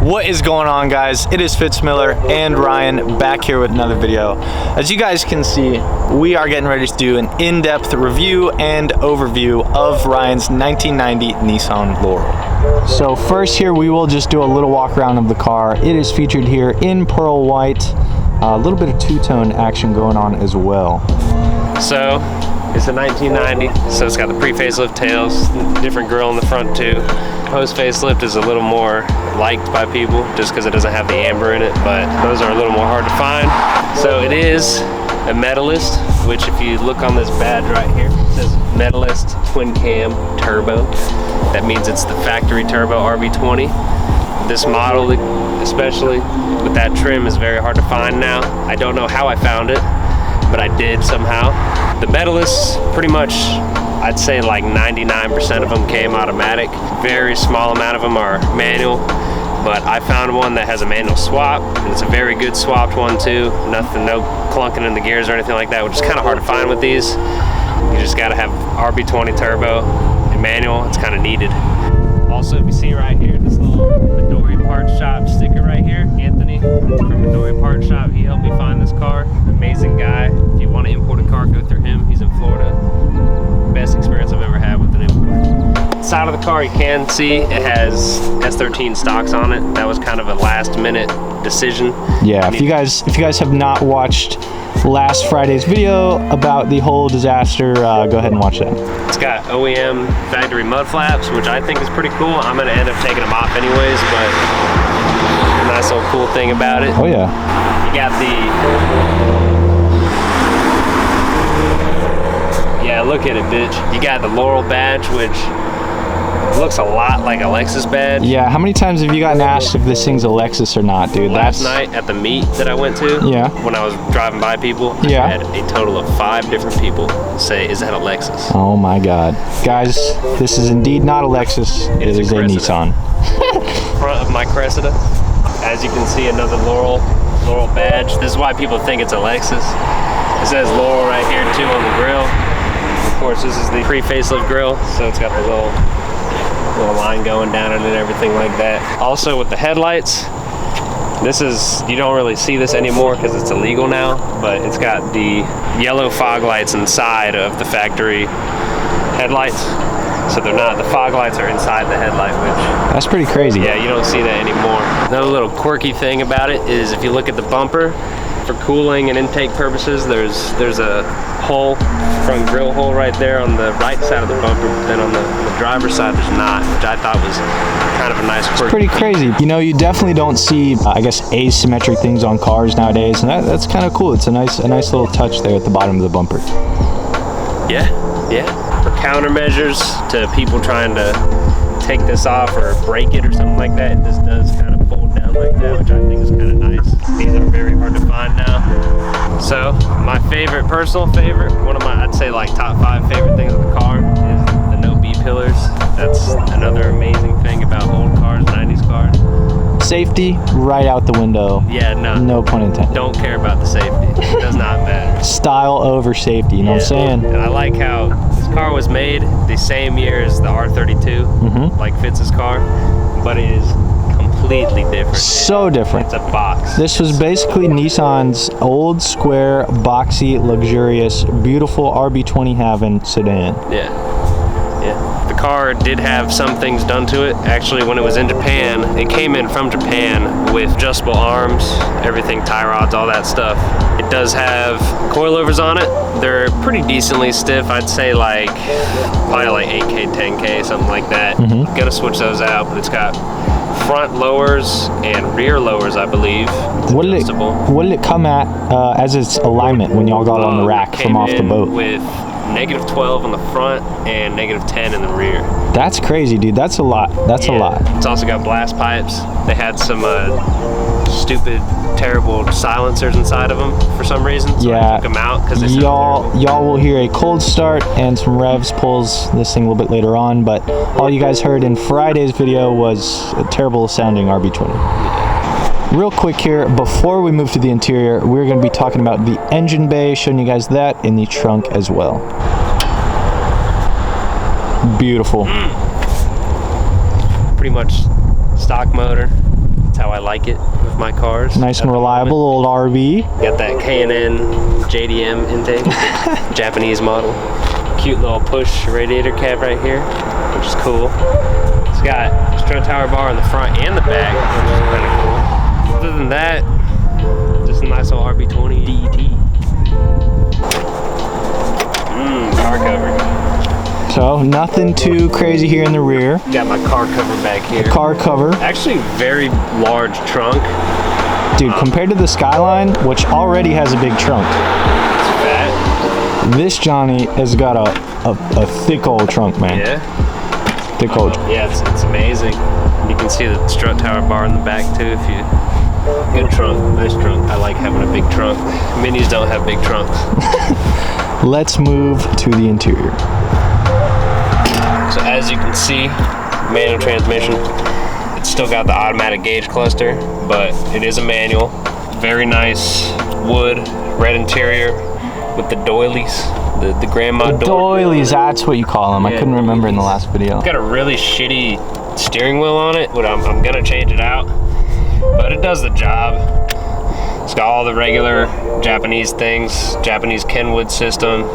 What is going on, guys? It is Fitzmiller and Ryan back here with another video. As you guys can see, we are getting ready to do an in-depth review and overview of Ryan's 1990 Nissan Laurel. So first here, we will just do a little walk around of the car. It is featured here in pearl white. A little bit of two-tone action going on as well. So it's a 1990, so it's got the pre-facelift tails, different grille in the front too. Post-facelift is a little more liked by people just because it doesn't have the amber in it, but those are a little more hard to find. So it is a Medalist, which if you look on this badge right here, it says Medalist Twin Cam Turbo. That means it's the factory turbo RB20. This model, especially with that trim, is very hard to find now. I don't know how I found it, but I did somehow. The Medalists, pretty much, I'd say like 99% of them came automatic. Very small amount of them are manual, but I found one that has a manual swap, and it's a very good swapped one too. Nothing, no clunking in the gears or anything like that, which is kind of hard to find with these. You just gotta have RB20 turbo and manual. It's kind of needed. Also, if you see right here, this little Midori Parts Shop sticker right here, Anthony from Midori Parts Shop, he helped me find this car. Amazing guy. If you want to import a car, go through him. He's in Florida. Best experience I've ever had with an import. Side of the car, you can see it has S13 stocks on it. That was kind of a last minute decision. Yeah, if you guys have not watched last Friday's video about the whole disaster, go ahead and watch that. It's got OEM factory mud flaps, which I think is pretty cool. I'm gonna end up taking them off anyways, but a nice little cool thing about it. Oh yeah. You got yeah, look at it, bitch. You got the Laurel badge, which looks a lot like a Lexus badge. Yeah, how many times have you gotten asked if this thing's a Lexus or not, dude? Last night at the meet that I went to, yeah, when I was driving by people, yeah, I had a total of 5 different people say, is that a Lexus? Oh my God. Guys, this is indeed not a Lexus. It is a Nissan. Front of my Cressida. As you can see, another Laurel badge. This is why people think it's a Lexus. It says Laurel right here too on the grill. Of course, this is the pre-facelift grill, so it's got the little line going down it and everything like that. Also with the headlights, this is, you don't really see this anymore because it's illegal now, but it's got the yellow fog lights inside of the factory headlights. So they're not, the fog lights are inside the headlight, which... That's pretty crazy. Yeah, you don't see that anymore. Another little quirky thing about it is if you look at the bumper, for cooling and intake purposes, there's a hole, front grill hole right there on the right side of the bumper, but then on the driver's side there's not, which I thought was kind of a nice quirk. It's pretty crazy. You know, you definitely don't see, I guess, asymmetric things on cars nowadays, and that's kind of cool. It's a nice little touch there at the bottom of the bumper. Yeah. For countermeasures to people trying to take this off or break it or something like that, this does kind of fold down like that, which I think is kind of nice. These are very hard to find now. So my favorite, personal favorite, one of my, I'd say like top 5 favorite things of the car is the no B-pillars. That's another amazing thing about old cars, 90s cars. Safety right out the window. Yeah, no pun intended. Don't care about the safety. It does not matter. Style over safety, you know what I'm saying? And I like how this car was made the same year as the R32, like Fitz's car, but it is completely different. So different. It's a box. This was basically Nissan's old, square, boxy, luxurious, beautiful RB20 having sedan. Yeah. The car did have some things done to it. Actually, when it was in Japan, it came in from Japan with adjustable arms, everything, tie rods, all that stuff. It does have coilovers on it. They're pretty decently stiff. I'd say like, probably like 8K, 10K, something like that. Gonna switch those out, but it's got front lowers and rear lowers, I believe. What did it come at as its alignment when y'all got on the rack from off the boat? With -12 on the front and -10 in the rear. That's crazy, dude. That's a lot. That's a lot. It's also got blast pipes. They had some stupid, terrible silencers inside of them for some reason. So I took them out because y'all will hear a cold start and some revs pulls this thing a little bit later on, but all you guys heard in Friday's video was a terrible sounding RB20. Real quick here, before we move to the interior, we're going to be talking about the engine bay, showing you guys that in the trunk as well. Beautiful. Pretty much stock motor. That's I like it with my cars. Nice and reliable old RV. Got that K&N JDM intake, Japanese model. Cute little push radiator cap right here, which is cool. It's got a strut tower bar in the front and the back, which is kind of cool. Other than that, just a nice old RB20 DET. Car cover. So nothing too crazy here in the rear. Got my car cover back here. Car cover. Actually, very large trunk. Dude, compared to the Skyline, which already has a big trunk, It's fat. this Johnny has got a thick old trunk, man. Yeah. Thick old. Yeah, it's amazing. You can see the strut tower bar in the back too. If you good trunk, nice trunk. I like having a big trunk. Minis don't have big trunks. Let's move to the interior. So as you can see, manual transmission. It's still got the automatic gauge cluster, but it is a manual. Very nice wood, red interior with the doilies, the grandma Doilies, that's what you call them. Yeah, I couldn't remember in the last video. It's got a really shitty steering wheel on it, but I'm gonna change it out. But it does the job. It's got all the regular Japanese things, Japanese Kenwood system.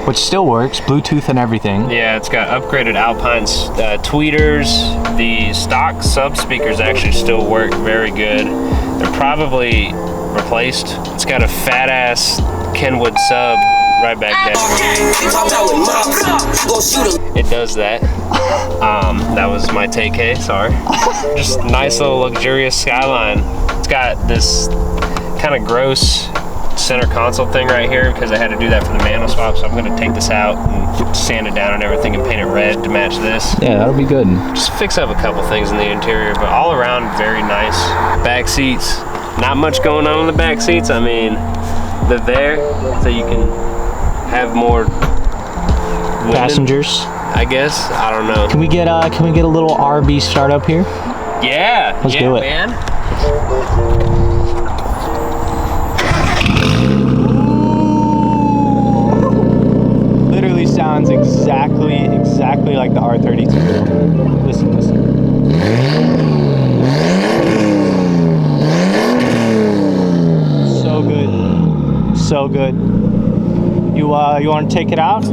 Which still works, Bluetooth and everything. Yeah, it's got upgraded Alpine tweeters. The stock sub speakers actually still work very good. They're probably replaced. It's got a fat ass Kenwood sub right back there. It does that. That was my take, sorry. Just nice little luxurious Skyline. It's got this kind of gross center console thing right here because I had to do that for the manual swap, so I'm going to take this out and sand it down and everything and paint it red to match this. Yeah, that'll be good. Just fix up a couple things in the interior, but all around very nice. Back seats, not much going on in the back seats. I mean, they're there so you can have more women, Passengers, I guess. I don't know. Can we get a little RB start up here? Yeah, Let's do it. Man. Literally sounds exactly like the R32. Listen. So good. So good. You want to take it out?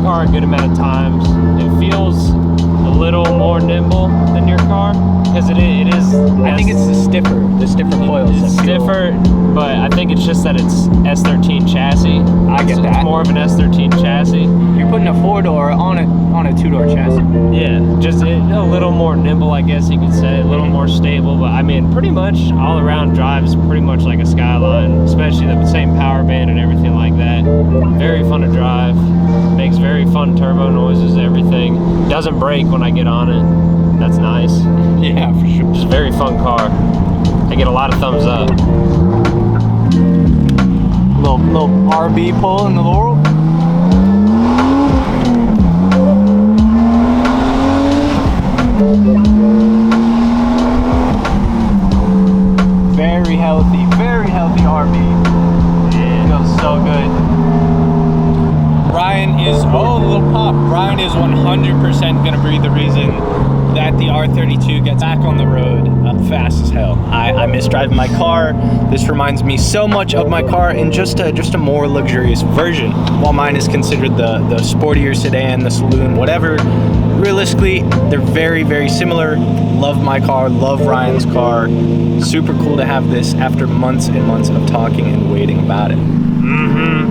car a good amount of times. It feels a little more nimble than your car because it is. I think it's the stiffer coils. It's stiffer, but I think it's just that it's S13 chassis. I get that. It's more of an S13 chassis. You're putting a 4-door on a 2-door chassis. Yeah, just a little more nimble, I guess you could say, a little more stable. But I mean, pretty much all around drives pretty much like a Skyline, especially the same power band and everything like that. Very fun to drive. Makes very fun turbo noises, everything. Doesn't brake when I get on it. That's nice. Yeah, for sure. Just a very fun car. I get a lot of thumbs up. Little RB pull in the Laurel. Very healthy RB. Yeah. Feels so good. Ryan is, oh, a little pop. Ryan is 100% gonna be the reason that the R32 gets back on the road fast as hell. I miss driving my car. This reminds me so much of my car in just a more luxurious version. While mine is considered the sportier sedan, the saloon, whatever, realistically, they're very, very similar. Love my car, love Ryan's car. Super cool to have this after months and months of talking and waiting about it.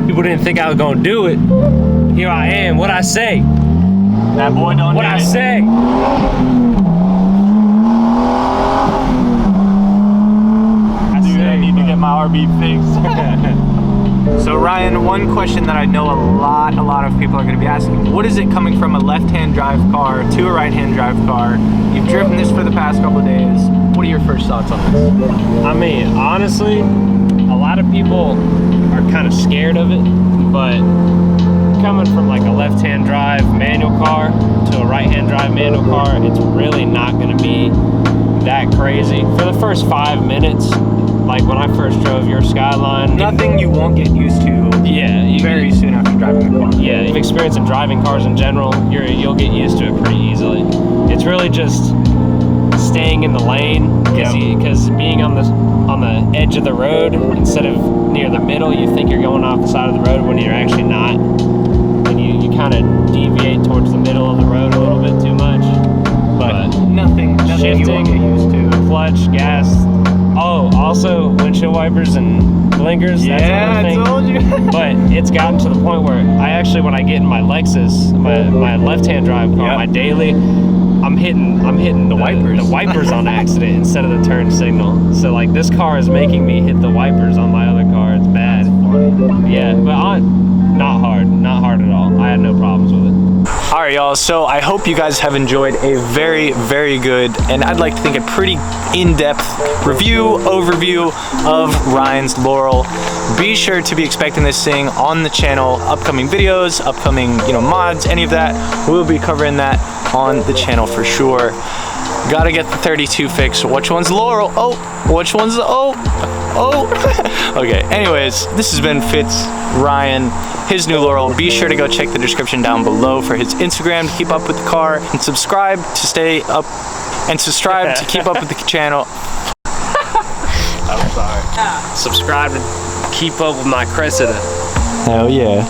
People didn't think I was gonna do it. Here I am. What I say? That boy don't What I say? car be fixed. So Ryan, one question that I know a lot of people are going to be asking: what is it coming from a left-hand drive car to a right-hand drive car? You've driven this for the past couple of days. What are your first thoughts on this? I mean, honestly, a lot of people are kind of scared of it, but coming from like a left-hand drive manual car to a right-hand drive manual car, it's really not going to be that crazy. For the first 5 minutes, like when I first drove your Skyline, Nothing you won't get used to. Yeah, very soon after driving the car. Yeah, you've experienced in driving cars in general, you'll get used to it pretty easily. It's really just staying in the lane, because being on the edge of the road instead of near the middle, you think you're going off the side of the road when you're actually not, and you kind of deviate towards the middle of the road a little bit too much. But nothing shifting, you won't get used to. Clutch, gas. Oh, also windshield wipers and blinkers. Yeah, that's another thing. I told you. But it's gotten to the point where I actually, when I get in my Lexus, my left-hand drive car, my daily, I'm hitting the wipers on accident instead of the turn signal. So like this car is making me hit the wipers on my other car. It's bad. Yeah, but not hard at all. I had no problems with it. All right, y'all, so I hope you guys have enjoyed a very good, and I'd like to think a pretty in-depth overview of Ryan's Laurel. Be sure to be expecting this thing on the channel, upcoming videos, upcoming mods, any of that. We'll be covering that on the channel for sure. Gotta get the 32 fixed. Which one's Laurel? Oh, which one's the Okay, anyways, this has been Fitz, Ryan, his new Laurel. Be sure to go check the description down below for his Instagram to keep up with the car, and subscribe to stay up, and subscribe to keep up with the channel. I'm sorry. Subscribe and keep up with my Cressida. Hell yeah.